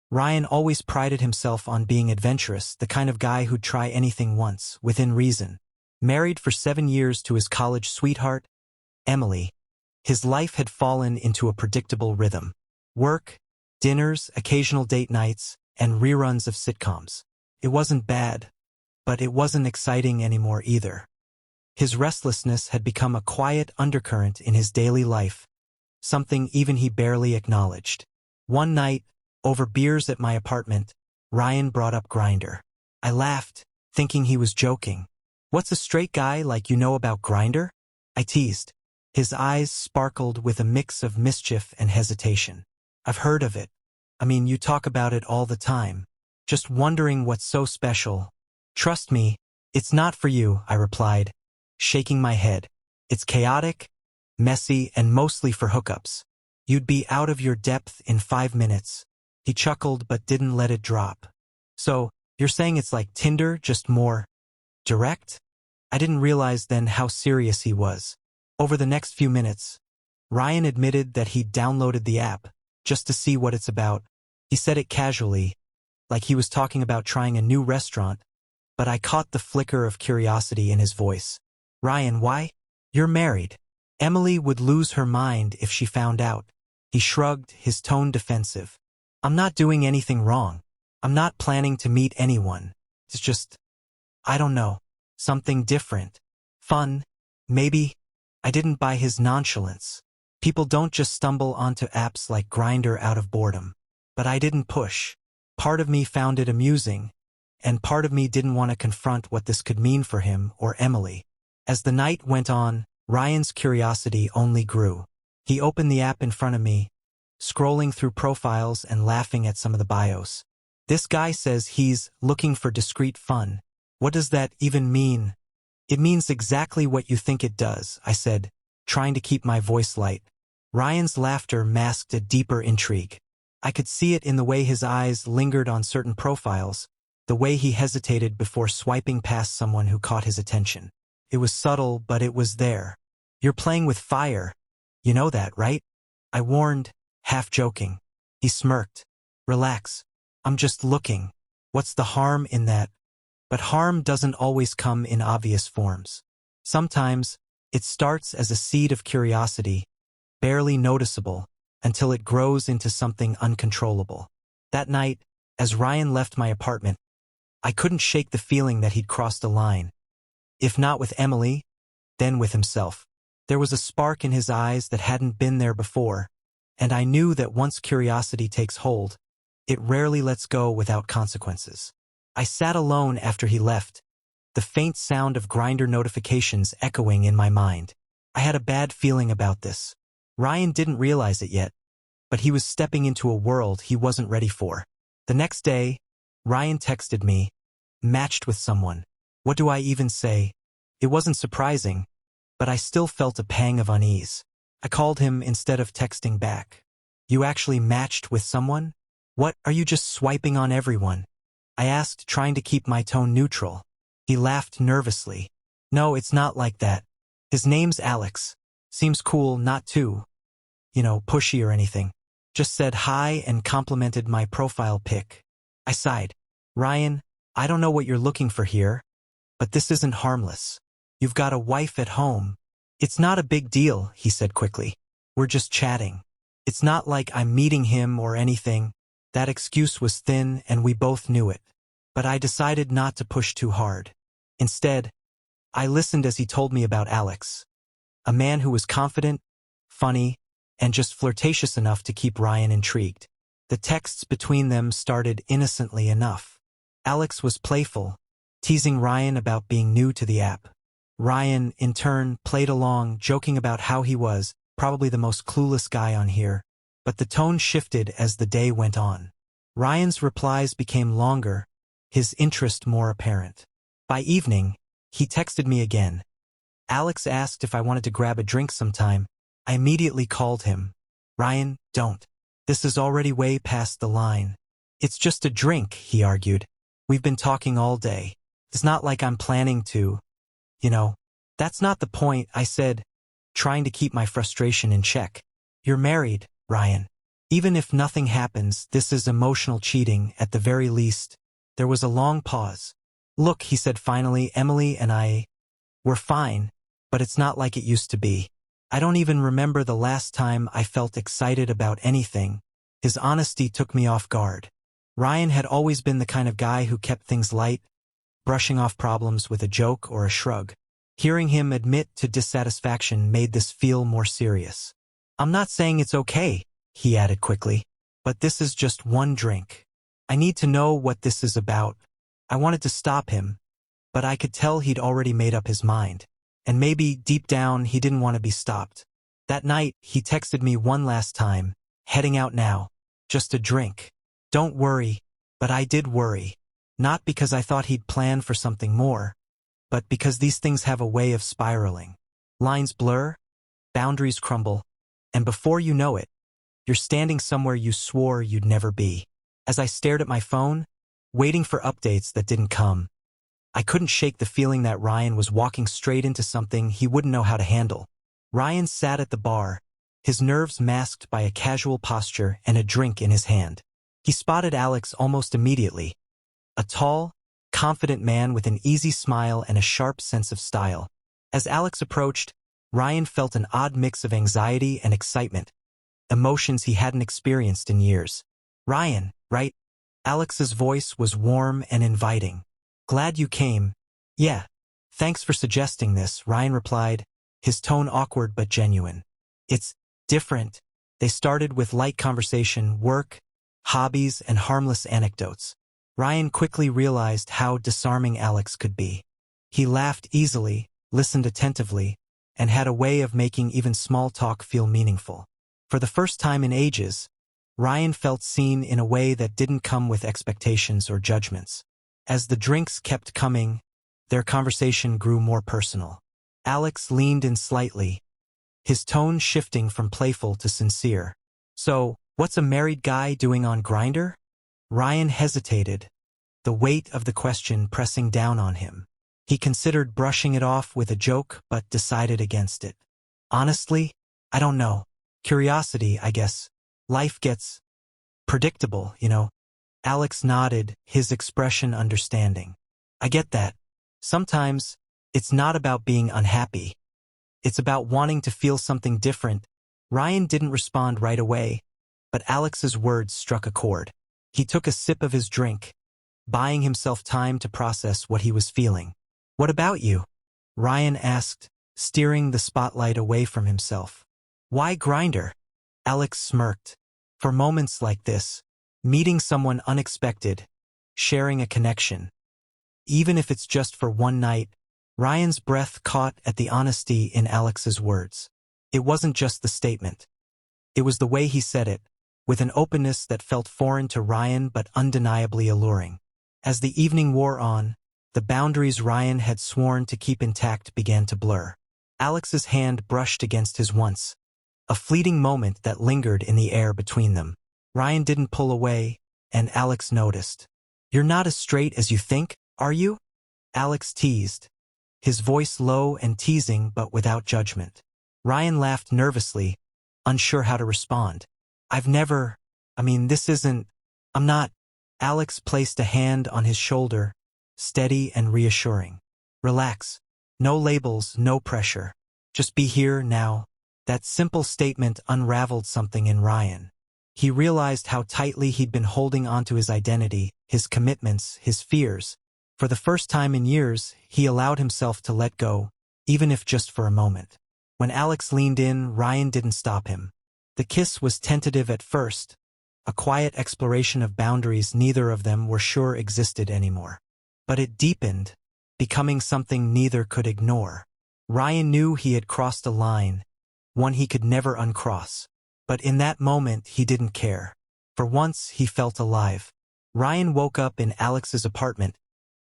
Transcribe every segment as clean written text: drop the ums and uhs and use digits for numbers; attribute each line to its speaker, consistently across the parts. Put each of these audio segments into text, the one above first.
Speaker 1: Ryan always prided himself on being adventurous, the kind of guy who'd try anything once, within reason. Married for 7 years to his college sweetheart, Emily, his life had fallen into a predictable rhythm. Work, dinners, occasional date nights, and reruns of sitcoms. It wasn't bad, but it wasn't exciting anymore either. His restlessness had become a quiet undercurrent in his daily life, something even he barely acknowledged. One night, over beers at my apartment, Ryan brought up Grindr. I laughed, thinking he was joking. "What's a straight guy like you know about Grindr?" I teased. His eyes sparkled with a mix of mischief and hesitation. "I've heard of it. I mean, you talk about it all the time. Just wondering what's so special." "Trust me, it's not for you," I replied, shaking my head. "It's chaotic, messy, and mostly for hookups. You'd be out of your depth in 5 minutes." He chuckled but didn't let it drop. "So, you're saying it's like Tinder, just more direct?" I didn't realize then how serious he was. Over the next few minutes, Ryan admitted that he'd downloaded the app, just to see what it's about. He said it casually, like he was talking about trying a new restaurant, but I caught the flicker of curiosity in his voice. "Ryan, why? You're married. Emily would lose her mind if she found out." He shrugged, his tone defensive. "I'm not doing anything wrong. I'm not planning to meet anyone. It's just, I don't know, something different. Fun, maybe." I didn't buy his nonchalance. People don't just stumble onto apps like Grindr out of boredom. But I didn't push. Part of me found it amusing, and part of me didn't want to confront what this could mean for him or Emily. As the night went on, Ryan's curiosity only grew. He opened the app in front of me, scrolling through profiles and laughing at some of the bios. "This guy says he's looking for discreet fun. What does that even mean?" "It means exactly what you think it does," I said, trying to keep my voice light. Ryan's laughter masked a deeper intrigue. I could see it in the way his eyes lingered on certain profiles, the way he hesitated before swiping past someone who caught his attention. It was subtle, but it was there. "You're playing with fire. You know that, right?" I warned, half joking. He smirked. "Relax. I'm just looking. What's the harm in that?" But harm doesn't always come in obvious forms. Sometimes, it starts as a seed of curiosity, barely noticeable, until it grows into something uncontrollable. That night, as Ryan left my apartment, I couldn't shake the feeling that he'd crossed a line. If not with Emily, then with himself. There was a spark in his eyes that hadn't been there before, and I knew that once curiosity takes hold, it rarely lets go without consequences. I sat alone after he left, the faint sound of Grindr notifications echoing in my mind. I had a bad feeling about this. Ryan didn't realize it yet, but he was stepping into a world he wasn't ready for. The next day, Ryan texted me, "Matched with someone." What do I even say? It wasn't surprising, but I still felt a pang of unease. I called him instead of texting back. "You actually matched with someone? What, are you just swiping on everyone?" I asked, trying to keep my tone neutral. He laughed nervously. "No, it's not like that. His name's Alex. Seems cool, not too, pushy or anything. Just said hi and complimented my profile pic." I sighed. "Ryan, I don't know what you're looking for here, but this isn't harmless. You've got a wife at home." "It's not a big deal," he said quickly. "We're just chatting. It's not like I'm meeting him or anything." That excuse was thin, and we both knew it. But I decided not to push too hard. Instead, I listened as he told me about Alex, a man who was confident, funny, and just flirtatious enough to keep Ryan intrigued. The texts between them started innocently enough. Alex was playful, teasing Ryan about being new to the app. Ryan, in turn, played along, joking about how he was probably the most clueless guy on here. But the tone shifted as the day went on. Ryan's replies became longer, his interest more apparent. By evening, he texted me again. Alex asked if I wanted to grab a drink sometime. I immediately called him. "Ryan, don't. This is already way past the line." "It's just a drink," he argued. "We've been talking all day. It's not like I'm planning to, That's not the point," I said, trying to keep my frustration in check. "You're married, Ryan. Even if nothing happens, this is emotional cheating, at the very least. There was a long pause. Look, he said finally, Emily and we're fine, but it's not like it used to be. I don't even remember the last time I felt excited about anything. His honesty took me off guard. Ryan had always been the kind of guy who kept things light, brushing off problems with a joke or a shrug. Hearing him admit to dissatisfaction made this feel more serious. I'm not saying it's okay, he added quickly, but this is just one drink. I need to know what this is about. I wanted to stop him, but I could tell he'd already made up his mind. And maybe, deep down, he didn't want to be stopped. That night, he texted me one last time, heading out now. Just a drink. Don't worry. But I did worry. Not because I thought he'd plan for something more, but because these things have a way of spiraling. Lines blur, boundaries crumble, and before you know it, you're standing somewhere you swore you'd never be. As I stared at my phone, waiting for updates that didn't come, I couldn't shake the feeling that Ryan was walking straight into something he wouldn't know how to handle. Ryan sat at the bar, his nerves masked by a casual posture and a drink in his hand. He spotted Alex almost immediately. A tall, confident man with an easy smile and a sharp sense of style. As Alex approached, Ryan felt an odd mix of anxiety and excitement, emotions he hadn't experienced in years. Ryan, right? Alex's voice was warm and inviting. Glad you came. Yeah. Thanks for suggesting this, Ryan replied, his tone awkward but genuine. It's different. They started with light conversation, work, hobbies, and harmless anecdotes. Ryan quickly realized how disarming Alex could be. He laughed easily, listened attentively, and had a way of making even small talk feel meaningful. For the first time in ages, Ryan felt seen in a way that didn't come with expectations or judgments. As the drinks kept coming, their conversation grew more personal. Alex leaned in slightly, his tone shifting from playful to sincere. So, what's a married guy doing on Grindr? Ryan hesitated, the weight of the question pressing down on him. He considered brushing it off with a joke but decided against it. Honestly, I don't know. Curiosity, I guess. Life gets predictable, you know. Alex nodded, his expression understanding. I get that. Sometimes, it's not about being unhappy. It's about wanting to feel something different. Ryan didn't respond right away, but Alex's words struck a chord. He took a sip of his drink, buying himself time to process what he was feeling. What about you? Ryan asked, steering the spotlight away from himself. Why Grindr? Alex smirked. For moments like this, meeting someone unexpected, sharing a connection. Even if it's just for one night, Ryan's breath caught at the honesty in Alex's words. It wasn't just the statement. It was the way he said it, with an openness that felt foreign to Ryan but undeniably alluring. As the evening wore on, the boundaries Ryan had sworn to keep intact began to blur. Alex's hand brushed against his once, a fleeting moment that lingered in the air between them. Ryan didn't pull away, and Alex noticed. You're not as straight as you think, are you? Alex teased, his voice low and teasing but without judgment. Ryan laughed nervously, unsure how to respond. I'm not. Alex placed a hand on his shoulder, steady and reassuring. Relax. No labels, no pressure. Just be here now. That simple statement unraveled something in Ryan. He realized how tightly he'd been holding onto his identity, his commitments, his fears. For the first time in years, he allowed himself to let go, even if just for a moment. When Alex leaned in, Ryan didn't stop him. The kiss was tentative at first, a quiet exploration of boundaries neither of them were sure existed anymore. But it deepened, becoming something neither could ignore. Ryan knew he had crossed a line, one he could never uncross. But in that moment, he didn't care. For once, he felt alive. Ryan woke up in Alex's apartment,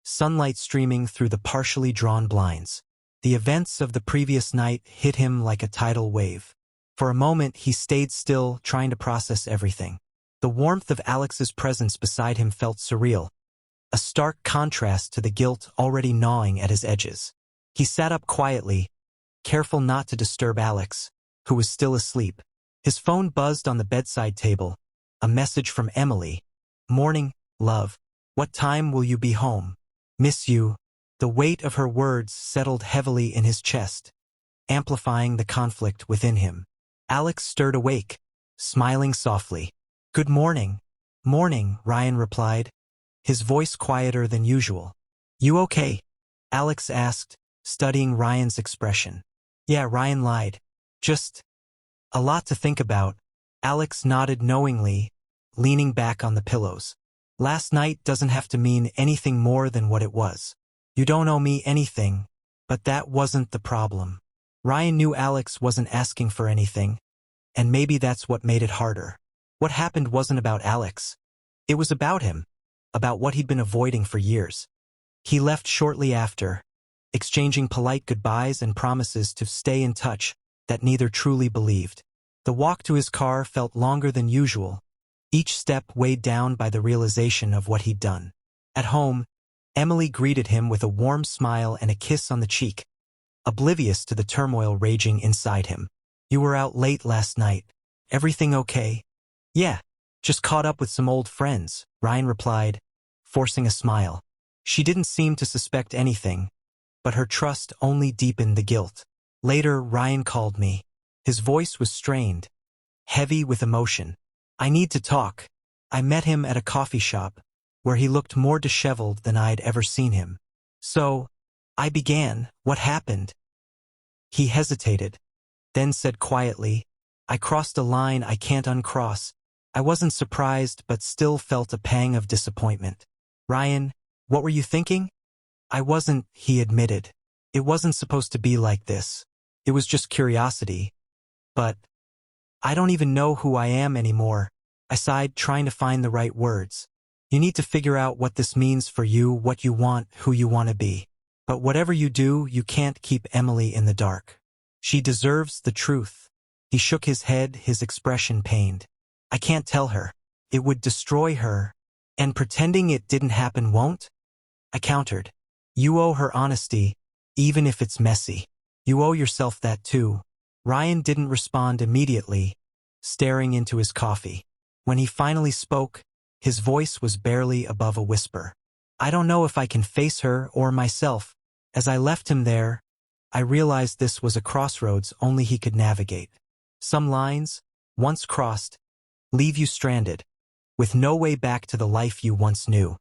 Speaker 1: sunlight streaming through the partially drawn blinds. The events of the previous night hit him like a tidal wave. For a moment, he stayed still, trying to process everything. The warmth of Alex's presence beside him felt surreal, a stark contrast to the guilt already gnawing at his edges. He sat up quietly, careful not to disturb Alex, who was still asleep. His phone buzzed on the bedside table. A message from Emily. Morning, love. What time will you be home? Miss you. The weight of her words settled heavily in his chest, amplifying the conflict within him. Alex stirred awake, smiling softly. Good morning. Morning, Ryan replied, his voice quieter than usual. You okay? Alex asked, studying Ryan's expression. Yeah, Ryan lied. Just a lot to think about. Alex nodded knowingly, leaning back on the pillows. Last night doesn't have to mean anything more than what it was. You don't owe me anything, but that wasn't the problem. Ryan knew Alex wasn't asking for anything, and maybe that's what made it harder. What happened wasn't about Alex. It was about him, about what he'd been avoiding for years. He left shortly after, exchanging polite goodbyes and promises to stay in touch that neither truly believed. The walk to his car felt longer than usual, each step weighed down by the realization of what he'd done. At home, Emily greeted him with a warm smile and a kiss on the cheek, oblivious to the turmoil raging inside him. You were out late last night. Everything okay? Yeah, just caught up with some old friends, Ryan replied, forcing a smile. She didn't seem to suspect anything, but her trust only deepened the guilt. Later, Ryan called me. His voice was strained, heavy with emotion. I need to talk. I met him at a coffee shop, where he looked more disheveled than I'd ever seen him. So, I began. What happened? He hesitated, then said quietly, I crossed a line I can't uncross. I wasn't surprised but still felt a pang of disappointment. Ryan, what were you thinking? I wasn't, he admitted. It wasn't supposed to be like this. It was just curiosity. But I don't even know who I am anymore. I sighed, trying to find the right words. You need to figure out what this means for you, what you want, who you want to be. But whatever you do, you can't keep Emily in the dark. She deserves the truth. He shook his head, his expression pained. I can't tell her. It would destroy her. And pretending it didn't happen won't? I countered. You owe her honesty, even if it's messy. You owe yourself that too. Ryan didn't respond immediately, staring into his coffee. When he finally spoke, his voice was barely above a whisper. I don't know if I can face her or myself. As I left him there, I realized this was a crossroads only he could navigate. Some lines, once crossed, leave you stranded, with no way back to the life you once knew.